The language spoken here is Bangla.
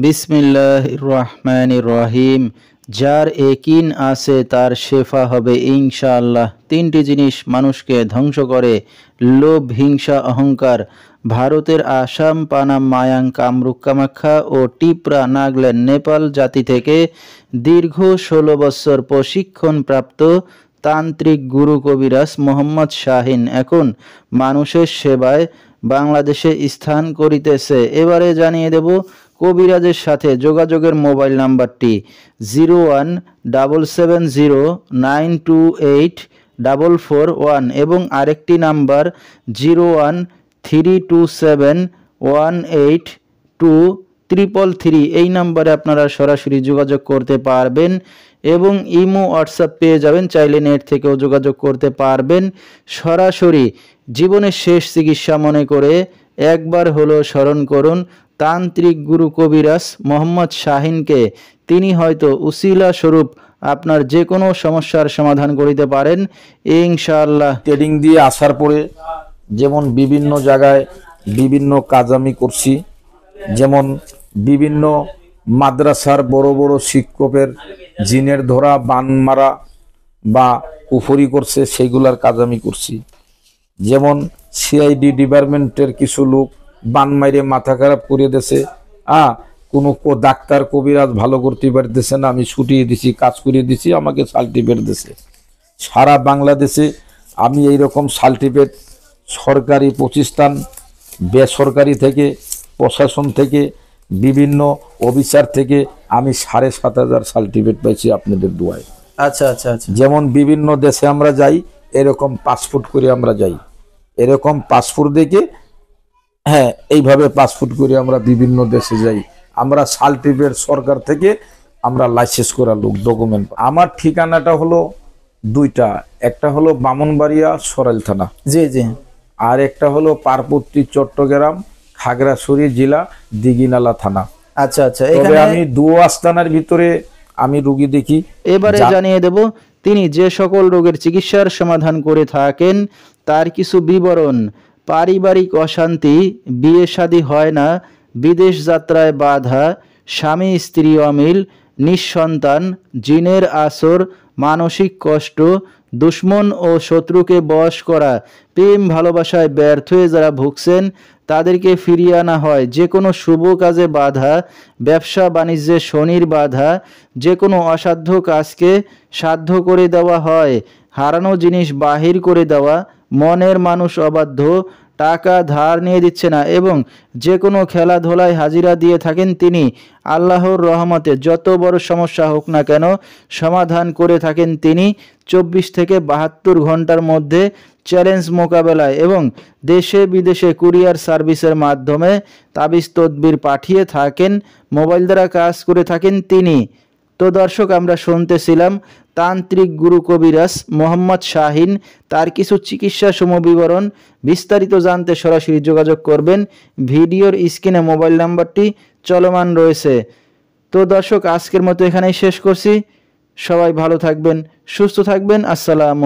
বিসমিল্লাহির রহমানির রহিম। যার একিন আছে তার শেফা হবে ইনশাআল্লাহ। তিনটি জিনিস মানুষকে ধ্বংস করে: লোভ, হিংসা, অহংকার। ভারতের আসাম, পানাম, মায়াং, কামরূপ, কামাখ্যা ও টিপরা, নাগাল্যান্ড, নেপাল জাতি থেকে দীর্ঘ 16 বছর প্রশিক্ষণপ্রাপ্ত তান্ত্রিক গুরু কবিরাজ মোহাম্মদ শাহিন এখন মানুষের সেবায় বাংলাদেশে স্থান করিতেছে। এবারে জানিয়ে দেব কবিরাজের সাথে যোগাযোগের মোবাইল নাম্বারটি 017709284441 এবং আরেকটি নাম্বার 013271823333। এই নাম্বারে আপনারা সরাসরি যোগাযোগ করতে পারবেন এবং ইমো হোয়াটসঅ্যাপ পেয়ে যাবেন, চাইলে নেট থেকেও যোগাযোগ করতে পারবেন। সরাসরি জীবনের শেষ চিকিৎসা মনে করে একবার হলো স্মরণ করুন তান্ত্রিক গুরু কবিরাজ মোহাম্মদ শাহিনকে। তিনি হয়তো উসিলা স্বরূপ আপনার যে কোনো সমস্যার সমাধান করিতে পারেন ইনশাআল্লাহ। ট্রেডিং দিয়ে আসার পরে যেমন বিভিন্ন জায়গায় বিভিন্ন কাজ আমি করছি, যেমন বিভিন্ন মাদ্রাসার বড় বড় শিক্ষকের জিনের ধরা, বান মারা বা কুফরি করছে, সেইগুলার কাজ আমি করছি। যেমন সিআইডি ডিপার্টমেন্টের কিছু লোক বান মাইরে মাথা খারাপ করে দিয়েছে, কোনো ডাক্তার কবিরাজ ভালো করতে পারতেছে না, আমি ছুটিয়ে দিছি, কাজ করিয়ে দিছি, আমাকে সার্টিফিকেট দিছে। সারা বাংলাদেশে আমি এইরকম সার্টিফিকেট সরকারি প্রতিষ্ঠান, বেসরকারি থেকে, প্রশাসন থেকে, বিভিন্ন অফিসার থেকে আমি 7,500 সার্টিফিকেট পাইছি আপনাদের দোয়ায়। আচ্ছা আচ্ছা আচ্ছা। যেমন বিভিন্ন দেশে আমরা যাই, এরকম পাসপোর্ট করে আমরা যাই, এরকম পাসপোর্ট দেখে, এইভাবে পাসপোর্ট করে আমরা বিভিন্ন দেশে যাই। আমরা সার্টিফিকেট সরকার থেকে আমরা লাইসেন্স করা লোক, ডকুমেন্ট। আমার ঠিকানাটা হলো দুইটা, একটা হলো বামনবাড়িয়া সরাইল থানা, জি জি, আর একটা হলো পার্বতী চট্টগ্রাম খাগড়াছড়ি জেলা দিঘিনালা থানা। আচ্ছা আচ্ছা। তবে আমি দুও আস্তানার ভিতরে আমি রোগী দেখি। এবারে জানিয়ে দেব তিনি যে সকল রোগের চিকিৎসার সমাধান করে থাকেন তার কিছু বিবরণ: পারিবারিক অশান্তি, বিয়ে শাদী হয় না, বিদেশ যাত্রায় বাধা, স্বামী স্ত্রী অমিল, নিঃসন্তান, জিনের আসর, মানসিক কষ্ট, দুশ্মন ও শত্রুকে বশ করা, প্রেম ভালোবাসায় ব্যর্থ হয়ে যারা ভুগছেন তাদেরকে ফিরিয়ে আনা হয়, যে কোনো শুভ কাজে বাধা, ব্যবসা বাণিজ্যে শনির বাধা, যে কোনো অসাধ্য কাজকে সাধ্য করে দেওয়া হয়, হারানো জিনিস বাহির করে দেওয়া, মনের মানুষ অবাধ্য, টাকা ধার নিয়ে দিচ্ছে না এবং যে কোনো খেলাধুলায় হাজিরা দিয়ে থাকেন তিনি। আল্লাহর রহমতে যত বড় সমস্যা হোক না কেন সমাধান করে থাকেন তিনি 24 থেকে 72 ঘন্টার মধ্যে চ্যালেঞ্জ মোকাবেলায়, এবং দেশে বিদেশে কুরিয়ার সার্ভিসের মাধ্যমে তাবিজ তদবির পাঠিয়ে থাকেন, মোবাইল দ্বারা কাজ করে থাকেন তিনি। তো দর্শক, আমরা শুনতেছিলাম তান্ত্রিক গুরু কবিরাজ মোহাম্মদ শাহিন, তার কিছু চিকিৎসা সমবিবরণ। বিস্তারিত জানতে সরাসরি যোগাযোগ করবেন, ভিডিওর স্ক্রিনে মোবাইল নাম্বারটি চলমান রয়েছে। তো দর্শক, আজকের মতো এখানেই শেষ করছি। সবাই ভালো থাকবেন, সুস্থ থাকবেন। আসসালামু